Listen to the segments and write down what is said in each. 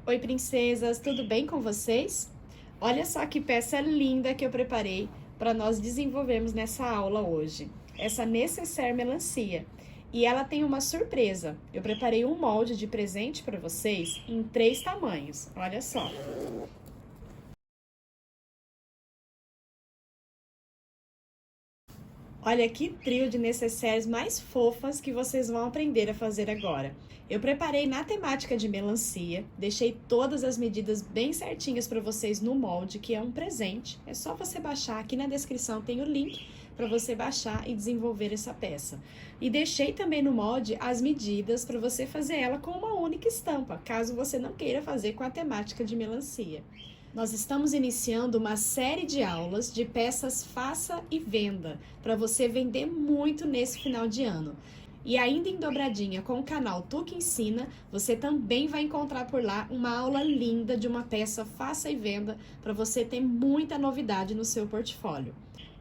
Oi, princesas, tudo bem com vocês? Olha só que peça linda que eu preparei para nós desenvolvermos nessa aula hoje. Essa necessaire melancia. E ela tem uma surpresa. Eu preparei um molde de presente para vocês em 3 tamanhos. Olha só. Olha que trio de necessaires mais fofas que vocês vão aprender a fazer agora. Eu preparei na temática de melancia, deixei todas as medidas bem certinhas para vocês no molde, que é um presente. É só você baixar, aqui na descrição tem o link para você baixar e desenvolver essa peça. E deixei também no molde as medidas para você fazer ela com uma única estampa, caso você não queira fazer com a temática de melancia. Nós estamos iniciando uma série de aulas de peças faça e venda, para você vender muito nesse final de ano. E ainda em dobradinha com o canal Tu Que Ensina, você também vai encontrar por lá uma aula linda de uma peça faça e venda, para você ter muita novidade no seu portfólio.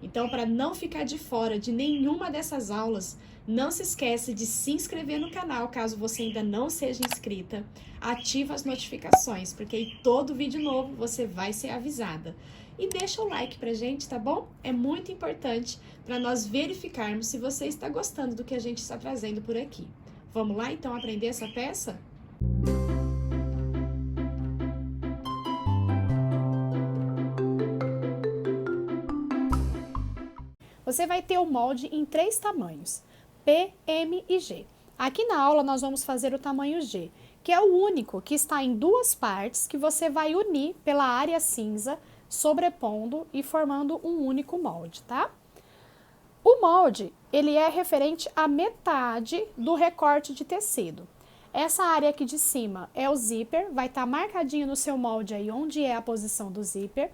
Então, para não ficar de fora de nenhuma dessas aulas, não se esquece de se inscrever no canal, caso você ainda não seja inscrita. Ativa as notificações, porque em todo vídeo novo você vai ser avisada. E deixa o like pra gente, tá bom? É muito importante para nós verificarmos se você está gostando do que a gente está trazendo por aqui. Vamos lá, então, aprender essa peça? Você vai ter o molde em 3 tamanhos, P, M e G. Aqui na aula nós vamos fazer o tamanho G, que é o único que está em 2 partes que você vai unir pela área cinza, sobrepondo e formando um único molde, tá? O molde, ele é referente à metade do recorte de tecido. Essa área aqui de cima é o zíper, vai estar marcadinho no seu molde aí onde é a posição do zíper.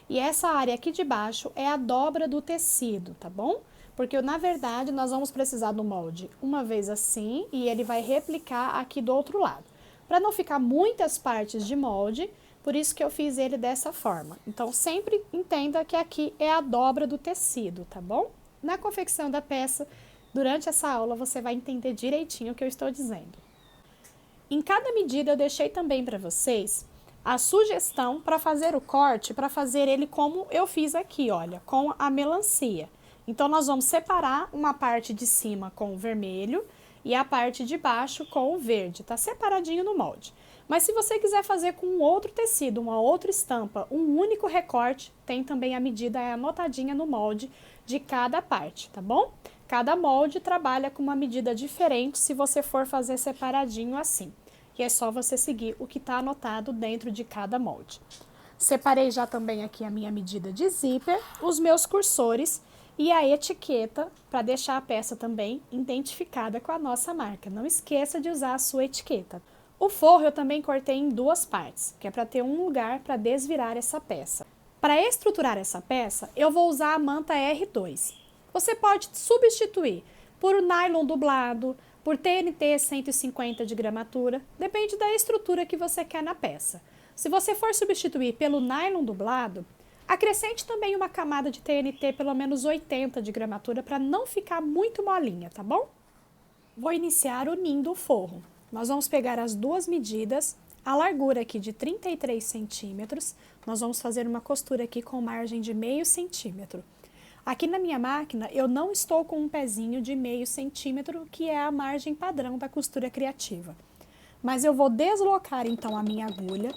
E essa área aqui de baixo é a dobra do tecido, tá bom? Porque, na verdade, nós vamos precisar do molde uma vez assim e ele vai replicar aqui do outro lado. Para não ficar muitas partes de molde, por isso que eu fiz ele dessa forma. Então, sempre entenda que aqui é a dobra do tecido, tá bom? Na confecção da peça, durante essa aula, você vai entender direitinho o que eu estou dizendo. Em cada medida, eu deixei também para vocês a sugestão para fazer o corte, para fazer ele como eu fiz aqui, olha, com a melancia. Então, nós vamos separar uma parte de cima com o vermelho e a parte de baixo com o verde, tá separadinho no molde. Mas se você quiser fazer com um outro tecido, uma outra estampa, um único recorte, tem também a medida anotadinha no molde de cada parte, tá bom? Cada molde trabalha com uma medida diferente se você for fazer separadinho assim. E é só você seguir o que está anotado dentro de cada molde. Separei já também aqui a minha medida de zíper, os meus cursores e a etiqueta para deixar a peça também identificada com a nossa marca. Não esqueça de usar a sua etiqueta. O forro eu também cortei em 2 partes, que é para ter um lugar para desvirar essa peça. Para estruturar essa peça, eu vou usar a manta R2. Você pode substituir por nylon dublado, por TNT 150 de gramatura, depende da estrutura que você quer na peça. Se você for substituir pelo nylon dublado, acrescente também uma camada de TNT pelo menos 80 de gramatura para não ficar muito molinha, tá bom? Vou iniciar unindo o forro. Nós vamos pegar as 2 medidas, a largura aqui de 33 centímetros, nós vamos fazer uma costura aqui com margem de meio centímetro. Aqui na minha máquina, eu não estou com um pezinho de meio centímetro, que é a margem padrão da costura criativa. Mas eu vou deslocar, então, a minha agulha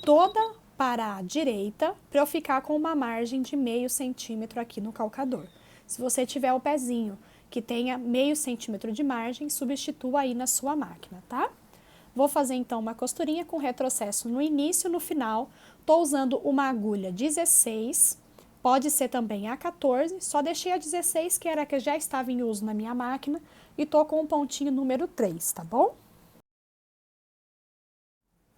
toda para a direita, para eu ficar com uma margem de meio centímetro aqui no calcador. Se você tiver o pezinho que tenha meio centímetro de margem, substitua aí na sua máquina, tá? Vou fazer, então, uma costurinha com retrocesso no início e no final. Estou usando uma agulha 16. Pode ser também a 14, só deixei a 16, que era a que já estava em uso na minha máquina, e tô com o pontinho número 3, tá bom?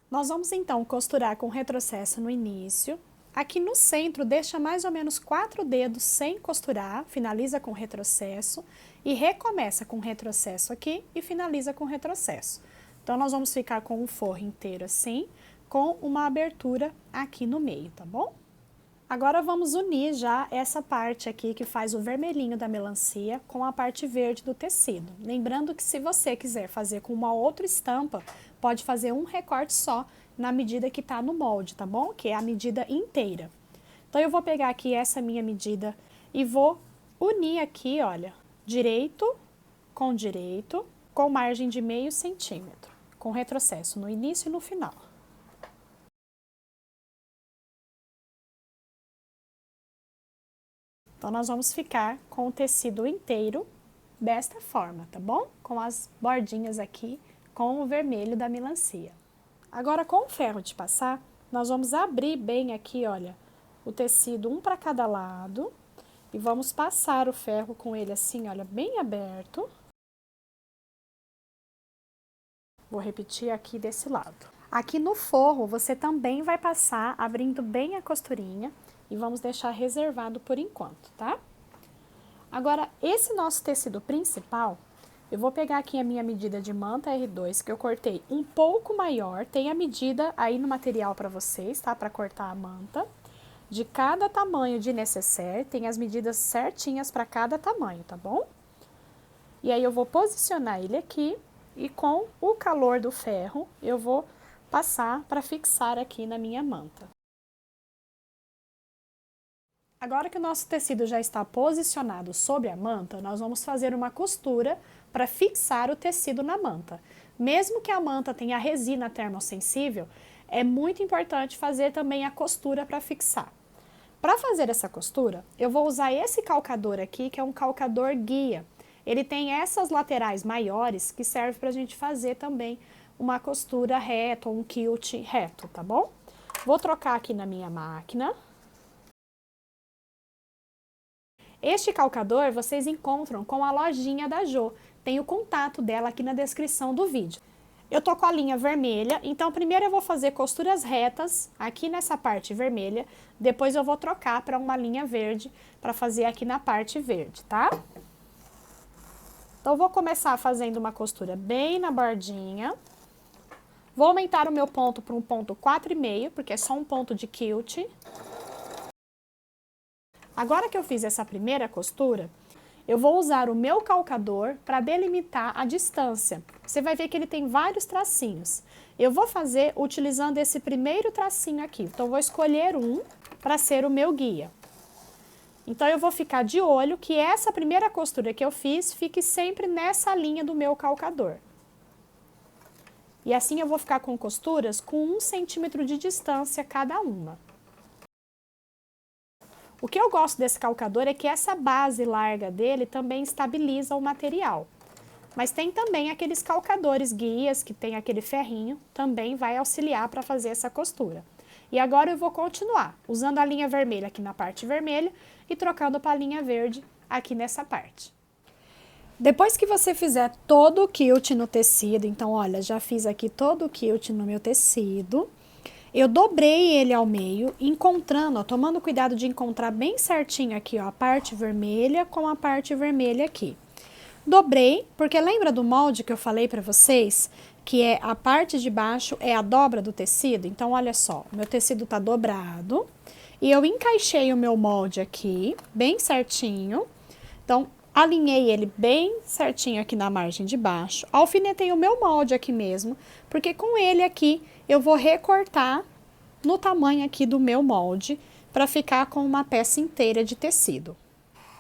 Nós vamos então costurar com retrocesso no início. Aqui no centro, deixa mais ou menos 4 dedos sem costurar, finaliza com retrocesso, e recomeça com retrocesso aqui e finaliza com retrocesso. Então, nós vamos ficar com o forro inteiro assim, com uma abertura aqui no meio, tá bom? Agora vamos unir já essa parte aqui que faz o vermelhinho da melancia com a parte verde do tecido. Lembrando que se você quiser fazer com uma outra estampa, pode fazer um recorte só na medida que tá no molde, tá bom? Que é a medida inteira. Então, eu vou pegar aqui essa minha medida e vou unir aqui, olha, direito, com margem de meio centímetro, com retrocesso no início e no final. Então, nós vamos ficar com o tecido inteiro desta forma, tá bom? Com as bordinhas aqui, com o vermelho da melancia. Agora, com o ferro de passar, nós vamos abrir bem aqui, olha, o tecido um para cada lado e vamos passar o ferro com ele assim, olha, bem aberto. Vou repetir aqui desse lado. Aqui no forro, você também vai passar abrindo bem a costurinha e vamos deixar reservado por enquanto, tá? Agora, esse nosso tecido principal, eu vou pegar aqui a minha medida de manta R2, que eu cortei um pouco maior, tem a medida aí no material para vocês, tá? Para cortar a manta. De cada tamanho de necessaire, tem as medidas certinhas para cada tamanho, tá bom? E aí eu vou posicionar ele aqui e com o calor do ferro, eu vou passar para fixar aqui na minha manta. Agora que o nosso tecido já está posicionado sobre a manta, nós vamos fazer uma costura para fixar o tecido na manta. Mesmo que a manta tenha resina termossensível, é muito importante fazer também a costura para fixar. Para fazer essa costura, eu vou usar esse calcador aqui, que é um calcador guia. Ele tem essas laterais maiores que serve para a gente fazer também uma costura reta ou um quilt reto, tá bom? Vou trocar aqui na minha máquina. Este calcador vocês encontram com a lojinha da Jo. Tem o contato dela aqui na descrição do vídeo. Eu tô com a linha vermelha, então primeiro eu vou fazer costuras retas aqui nessa parte vermelha, depois eu vou trocar para uma linha verde para fazer aqui na parte verde, tá? Então, vou começar fazendo uma costura bem na bordinha. Vou aumentar o meu ponto para um ponto 4,5, porque é só um ponto de quilt. Agora que eu fiz essa primeira costura, eu vou usar o meu calcador para delimitar a distância. Você vai ver que ele tem vários tracinhos. Eu vou fazer utilizando esse primeiro tracinho aqui. Então, eu vou escolher um para ser o meu guia. Então, eu vou ficar de olho que essa primeira costura que eu fiz fique sempre nessa linha do meu calcador. E assim eu vou ficar com costuras com 1 centímetro de distância cada uma. O que eu gosto desse calcador é que essa base larga dele também estabiliza o material. Mas tem também aqueles calcadores guias que tem aquele ferrinho, também vai auxiliar para fazer essa costura. E agora eu vou continuar usando a linha vermelha aqui na parte vermelha e trocando para a linha verde aqui nessa parte. Depois que você fizer todo o quilt no tecido, então olha, já fiz aqui todo o quilt no meu tecido. Eu dobrei ele ao meio, encontrando, ó, tomando cuidado de encontrar bem certinho aqui, ó, a parte vermelha com a parte vermelha aqui. Dobrei, porque lembra do molde que eu falei para vocês? Que é a parte de baixo é a dobra do tecido? Então, olha só, o meu tecido tá dobrado e eu encaixei o meu molde aqui, bem certinho. Então, alinhei ele bem certinho aqui na margem de baixo, alfinetei o meu molde aqui mesmo, porque com ele aqui eu vou recortar no tamanho aqui do meu molde para ficar com uma peça inteira de tecido.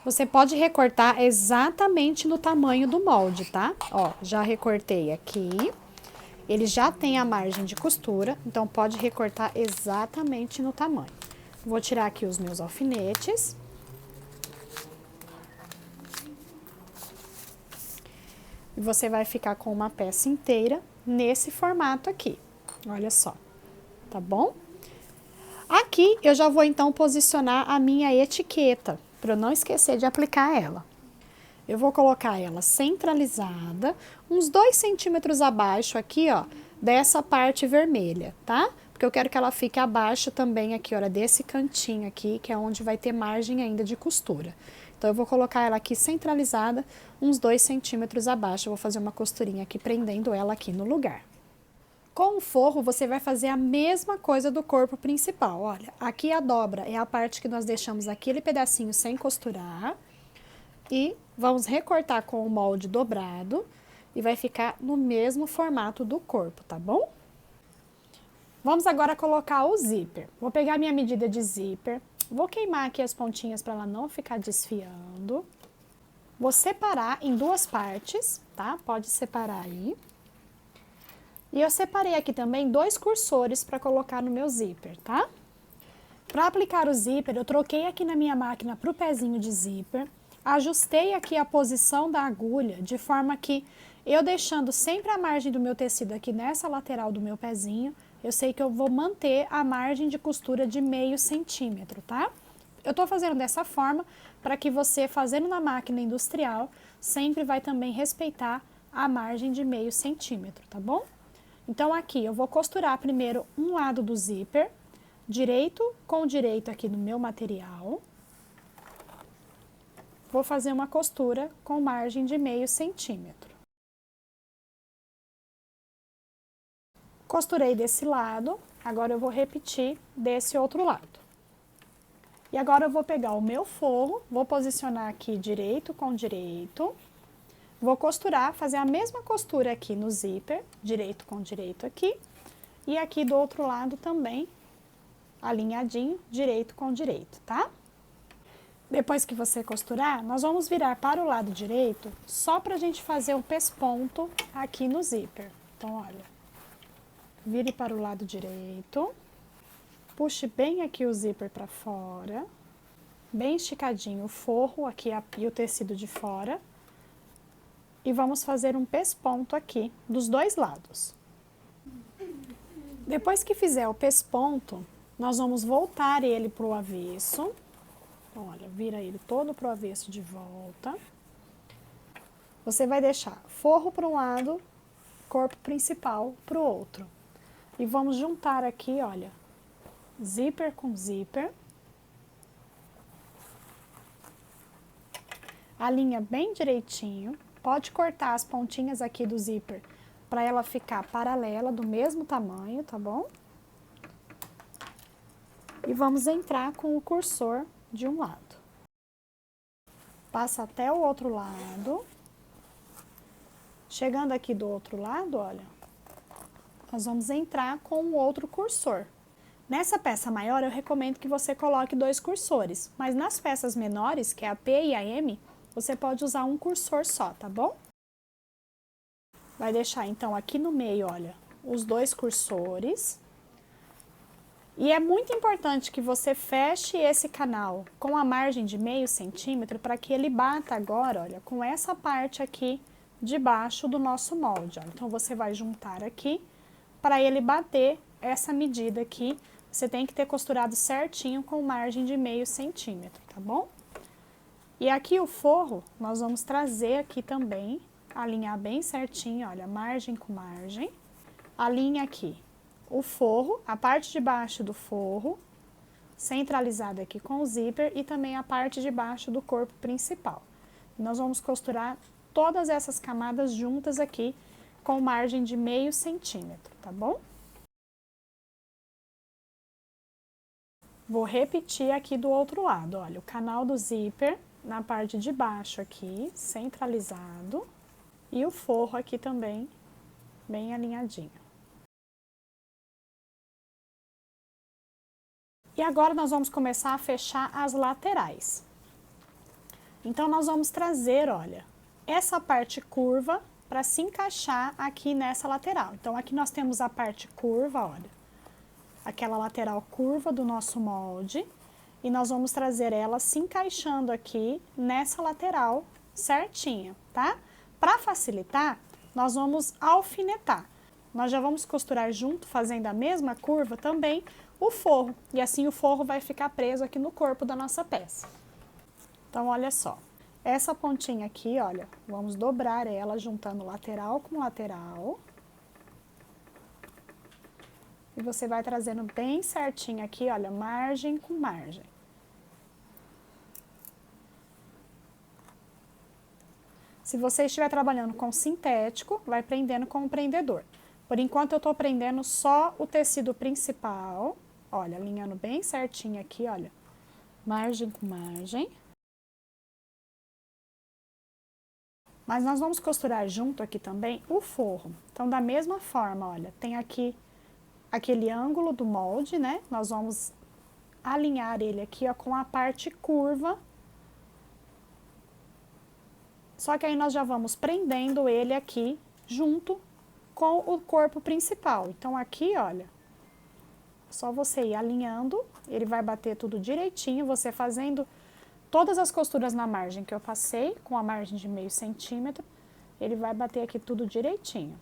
Você pode recortar exatamente no tamanho do molde, tá? Ó, já recortei aqui, ele já tem a margem de costura, então pode recortar exatamente no tamanho. Vou tirar aqui os meus alfinetes. E você vai ficar com uma peça inteira nesse formato aqui. Olha só, tá bom? Aqui eu já vou então posicionar a minha etiqueta, para eu não esquecer de aplicar ela. Eu vou colocar ela centralizada, uns 2 centímetros abaixo aqui, ó, dessa parte vermelha, tá? Porque eu quero que ela fique abaixo também aqui, olha, desse cantinho aqui, que é onde vai ter margem ainda de costura. Então, eu vou colocar ela aqui centralizada, uns 2 centímetros abaixo. Eu vou fazer uma costurinha aqui, prendendo ela aqui no lugar. Com o forro, você vai fazer a mesma coisa do corpo principal. Olha, aqui a dobra é a parte que nós deixamos aquele pedacinho sem costurar. E vamos recortar com o molde dobrado e vai ficar no mesmo formato do corpo, tá bom? Vamos agora colocar o zíper. Vou pegar minha medida de zíper, vou queimar aqui as pontinhas para ela não ficar desfiando. Vou separar em duas partes, tá? Pode separar aí. E eu separei aqui também 2 cursores para colocar no meu zíper, tá? Para aplicar o zíper, eu troquei aqui na minha máquina para o pezinho de zíper, ajustei aqui a posição da agulha, de forma que eu deixando sempre a margem do meu tecido aqui nessa lateral do meu pezinho, eu sei que eu vou manter a margem de costura de meio centímetro, tá? Eu tô fazendo dessa forma para que você, fazendo na máquina industrial, sempre vai também respeitar a margem de meio centímetro, tá bom? Então, aqui eu vou costurar primeiro um lado do zíper, direito com direito aqui no meu material. Vou fazer uma costura com margem de meio centímetro. Costurei desse lado, agora eu vou repetir desse outro lado. E agora eu vou pegar o meu forro, vou posicionar aqui direito com direito. Vou costurar, fazer a mesma costura aqui no zíper, direito com direito aqui. E aqui do outro lado também, alinhadinho, direito com direito, tá? Depois que você costurar, nós vamos virar para o lado direito, só pra gente fazer o pesponto aqui no zíper. Então, olha, vire para o lado direito, puxe bem aqui o zíper para fora, bem esticadinho o forro aqui e o tecido de fora. E vamos fazer um pesponto aqui dos dois lados. Depois que fizer o pesponto, nós vamos voltar ele para o avesso. Então, olha, vira ele todo para o avesso de volta. Você vai deixar forro para um lado, corpo principal para o outro. E vamos juntar aqui, olha, zíper com zíper. Alinha bem direitinho. Pode cortar as pontinhas aqui do zíper para ela ficar paralela, do mesmo tamanho, tá bom? E vamos entrar com o cursor de um lado. Passa até o outro lado. Chegando aqui do outro lado, olha, nós vamos entrar com o outro cursor. Nessa peça maior, eu recomendo que você coloque 2 cursores, mas nas peças menores, que é a P e a M, você pode usar um cursor só, tá bom? Vai deixar, então, aqui no meio, olha, os 2 cursores. E é muito importante que você feche esse canal com a margem de meio centímetro para que ele bata agora, olha, com essa parte aqui de baixo do nosso molde, ó. Então, você vai juntar aqui para ele bater essa medida aqui. Você tem que ter costurado certinho com margem de meio centímetro, tá bom? E aqui o forro, nós vamos trazer aqui também, alinhar bem certinho, olha, margem com margem. Alinha aqui o forro, a parte de baixo do forro, centralizada aqui com o zíper e também a parte de baixo do corpo principal. Nós vamos costurar todas essas camadas juntas aqui com margem de meio centímetro, tá bom? Vou repetir aqui do outro lado, olha, o canal do zíper na parte de baixo aqui, centralizado, e o forro aqui também, bem alinhadinho. E agora nós vamos começar a fechar as laterais. Então, nós vamos trazer, olha, essa parte curva para se encaixar aqui nessa lateral. Então, aqui nós temos a parte curva, olha, aquela lateral curva do nosso molde, e nós vamos trazer ela se encaixando aqui nessa lateral certinha, tá? Para facilitar, nós vamos alfinetar. Nós já vamos costurar junto, fazendo a mesma curva também, o forro, e assim o forro vai ficar preso aqui no corpo da nossa peça. Então, olha só, essa pontinha aqui, olha, vamos dobrar ela juntando lateral com lateral. E você vai trazendo bem certinho aqui, olha, margem com margem. Se você estiver trabalhando com sintético, vai prendendo com o prendedor. Por enquanto, eu tô prendendo só o tecido principal, olha, alinhando bem certinho aqui, olha, margem com margem. Mas nós vamos costurar junto aqui também o forro. Então, da mesma forma, olha, tem aqui aquele ângulo do molde, né? Nós vamos alinhar ele aqui, ó, com a parte curva. Só que aí nós já vamos prendendo ele aqui junto com o corpo principal. Então, aqui, olha, só você ir alinhando, ele vai bater tudo direitinho, você fazendo todas as costuras na margem que eu passei, com a margem de meio centímetro, ele vai bater aqui tudo direitinho.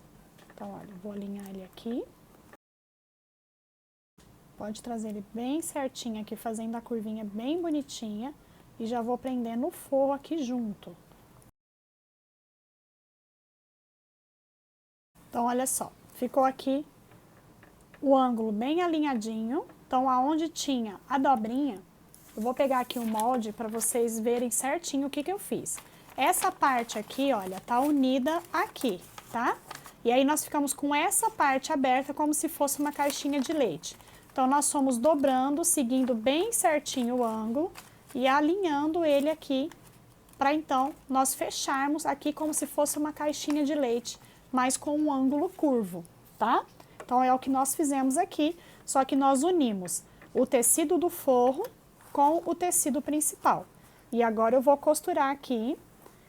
Então, olha, vou alinhar ele aqui. Pode trazer ele bem certinho aqui, fazendo a curvinha bem bonitinha. E já vou prendendo o forro aqui junto. Então, olha só, ficou aqui o ângulo bem alinhadinho. Então, aonde tinha a dobrinha, eu vou pegar aqui o molde para vocês verem certinho o que eu fiz. Essa parte aqui, olha, tá unida aqui, tá? E aí, nós ficamos com essa parte aberta como se fosse uma caixinha de leite. Então, nós fomos dobrando, seguindo bem certinho o ângulo e alinhando ele aqui, para então nós fecharmos aqui como se fosse uma caixinha de leite, mas com um ângulo curvo, tá? Então, é o que nós fizemos aqui, só que nós unimos o tecido do forro com o tecido principal. E agora eu vou costurar aqui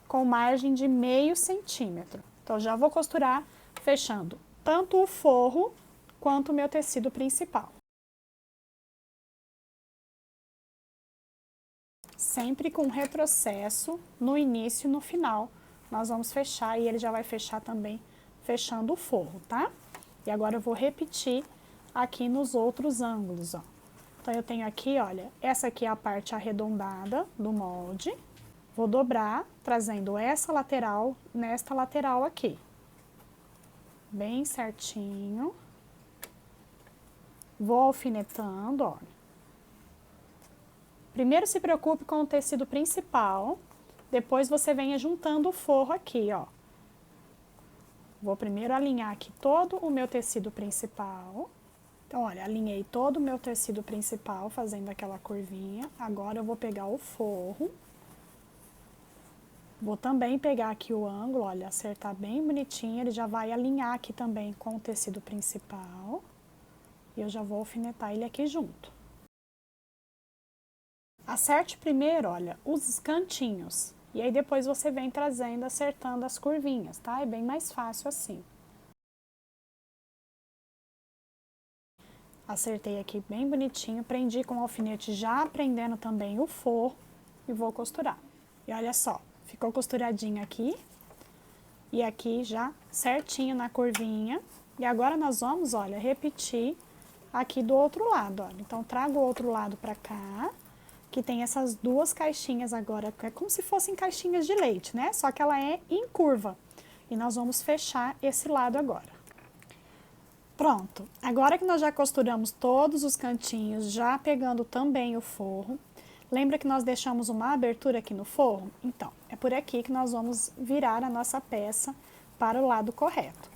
com margem de meio centímetro. Então, já vou costurar fechando tanto o forro quanto o meu tecido principal. Sempre com retrocesso no início e no final, nós vamos fechar e ele já vai fechar também, fechando o forro, tá? E agora eu vou repetir aqui nos outros ângulos, ó. Então, eu tenho aqui, olha, essa aqui é a parte arredondada do molde. Vou dobrar, trazendo essa lateral nesta lateral aqui. Bem certinho. Vou alfinetando, ó. Primeiro se preocupe com o tecido principal, depois você venha juntando o forro aqui, ó. Vou primeiro alinhar aqui todo o meu tecido principal. Então, olha, alinhei todo o meu tecido principal, fazendo aquela curvinha. Agora, eu vou pegar o forro. Vou também pegar aqui o ângulo, olha, acertar bem bonitinho. Ele já vai alinhar aqui também com o tecido principal. E eu já vou alfinetar ele aqui junto. Acerte primeiro, olha, os cantinhos. E aí, depois você vem trazendo, acertando as curvinhas, tá? É bem mais fácil assim. Acertei aqui bem bonitinho, prendi com o alfinete já prendendo também o forro e vou costurar. E olha só, ficou costuradinho aqui e aqui já certinho na curvinha. E agora nós vamos, olha, repetir aqui do outro lado, olha. Então, trago o outro lado pra cá, que tem essas duas caixinhas agora, é como se fossem caixinhas de leite, né? Só que ela é em curva. E nós vamos fechar esse lado agora. Pronto, agora que nós já costuramos todos os cantinhos, já pegando também o forro, lembra que nós deixamos uma abertura aqui no forro? Então, é por aqui que nós vamos virar a nossa peça para o lado correto.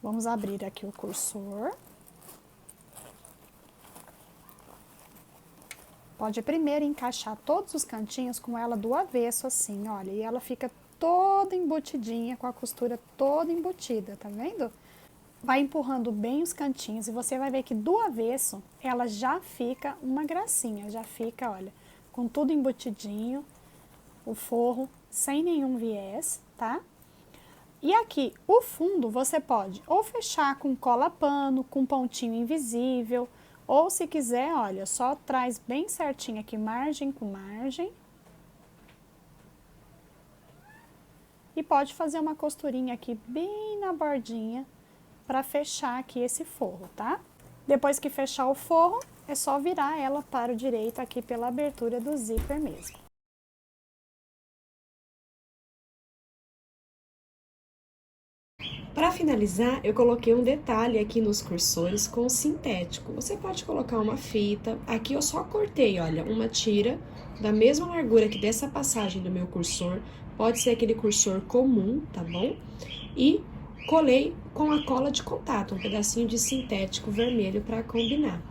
Vamos abrir aqui o cursor. Pode primeiro encaixar todos os cantinhos com ela do avesso assim, olha, e ela fica toda embutidinha, com a costura toda embutida, tá vendo? Vai empurrando bem os cantinhos e você vai ver que do avesso ela já fica uma gracinha, já fica, olha, com tudo embutidinho, o forro sem nenhum viés, tá? E aqui, o fundo você pode ou fechar com cola pano, com pontinho invisível, ou se quiser, olha, só traz bem certinho aqui, margem com margem. E pode fazer uma costurinha aqui bem na bordinha para fechar aqui esse forro, tá? Depois que fechar o forro, é só virar ela para o direito aqui pela abertura do zíper mesmo. Para finalizar, eu coloquei um detalhe aqui nos cursores com sintético. Você pode colocar uma fita. Aqui eu só cortei, olha, uma tira da mesma largura aqui dessa passagem do meu cursor. Pode ser aquele cursor comum, tá bom? E colei com a cola de contato, um pedacinho de sintético vermelho para combinar.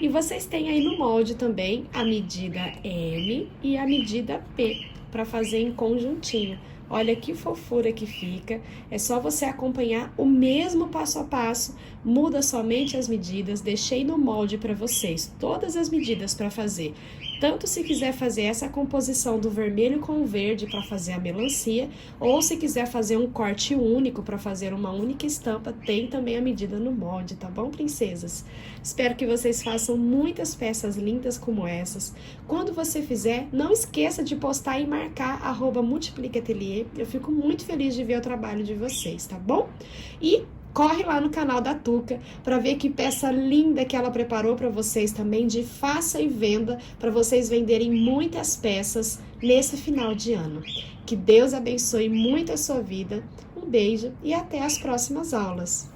E vocês têm aí no molde também a medida M e a medida P para fazer em conjuntinho. Olha que fofura que fica. É só você acompanhar o mesmo passo a passo, muda somente as medidas. Deixei no molde para vocês todas as medidas para fazer. Tanto se quiser fazer essa composição do vermelho com o verde para fazer a melancia, ou se quiser fazer um corte único para fazer uma única estampa, tem também a medida no molde, tá bom, princesas? Espero que vocês façam muitas peças lindas como essas. Quando você fizer, não esqueça de postar e marcar @multiplicaatelier. Eu fico muito feliz de ver o trabalho de vocês, tá bom? E corre lá no canal da Tuca para ver que peça linda que ela preparou para vocês também, de faça e venda, para vocês venderem muitas peças nesse final de ano. Que Deus abençoe muito a sua vida. Um beijo e até as próximas aulas.